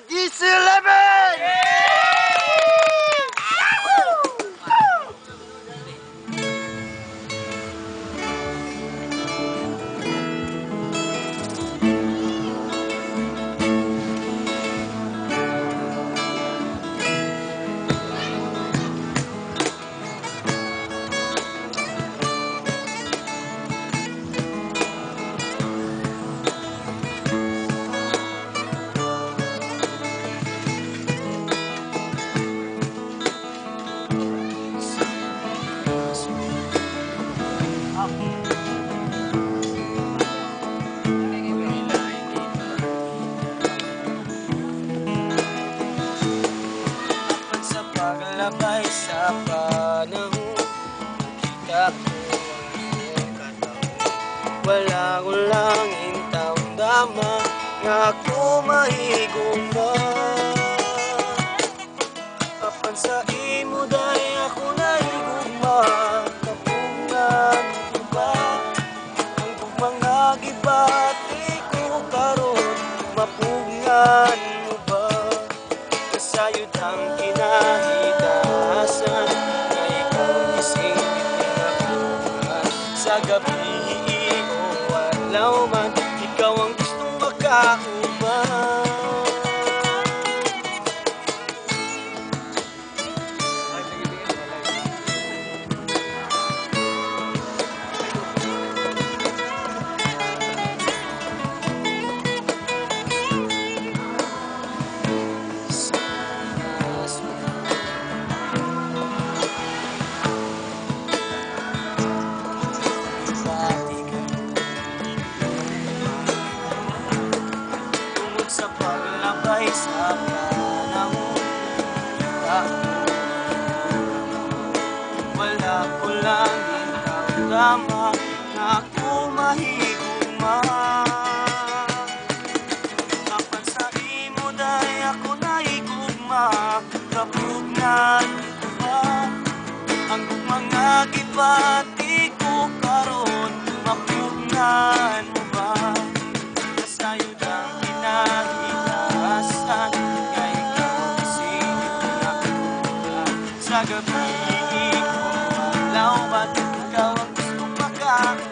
DC-11! Sa paglabay sa panahon, kita ko ang iyong katawan. Walang taong dama nga ako mahigugma. Apan sa imo day ako nahigugma. Kapungan iba ang mga gibati ko karon, mapungan mo ba? Kasayod ang kinahitasan na ikaw gising itinabuhan. Sa gabi o alaw man, ikaw ang gustong makauban. Sa paglabay sa panahon, wala ko lang tama na ako mahigugma. Apan sa imo day ako nahigugma. Kapugnan ko ba ang mga gibati ko karon, mapugnan mo ba? Kasayod ang kinahitasan nga ikaw ang isingit na kuha. Sa gabi o alaw man, ikaw ang gustong makauban.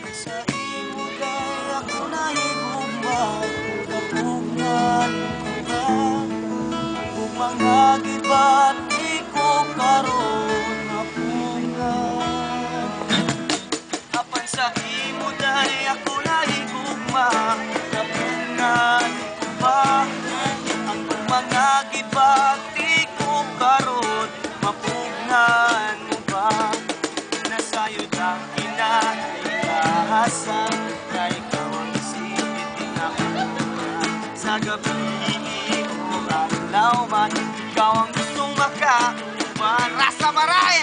Sa imo day ako nahigugma. Kapungan ko ba ang mga gibati ko karon, mapungan. Apan sa imo day ako nahigugma. Kapungan ko ba ang mga gibati ko karon, mapungan mo ba? Nasayod ang kinahitasan na ikaw ang isingit inakuha. Sa gabi o alaw man, ikaw ang gustong makauban. Rasa Maray!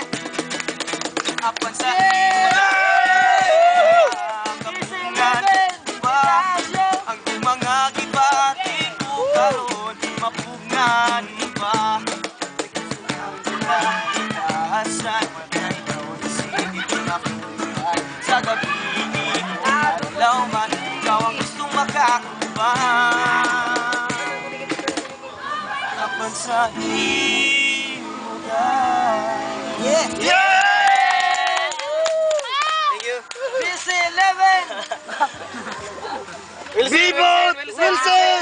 Apan sa imo kapungan ba ang mga gibati ko karon, mapungan ba? Ang kinahitasan na ikaw ang isingit inakuha. Sa gabi o alaw man, ikaw ang gustong makauban. Apan sa imo day. Yeah! Thank you. DC-11! Vivo Wilson!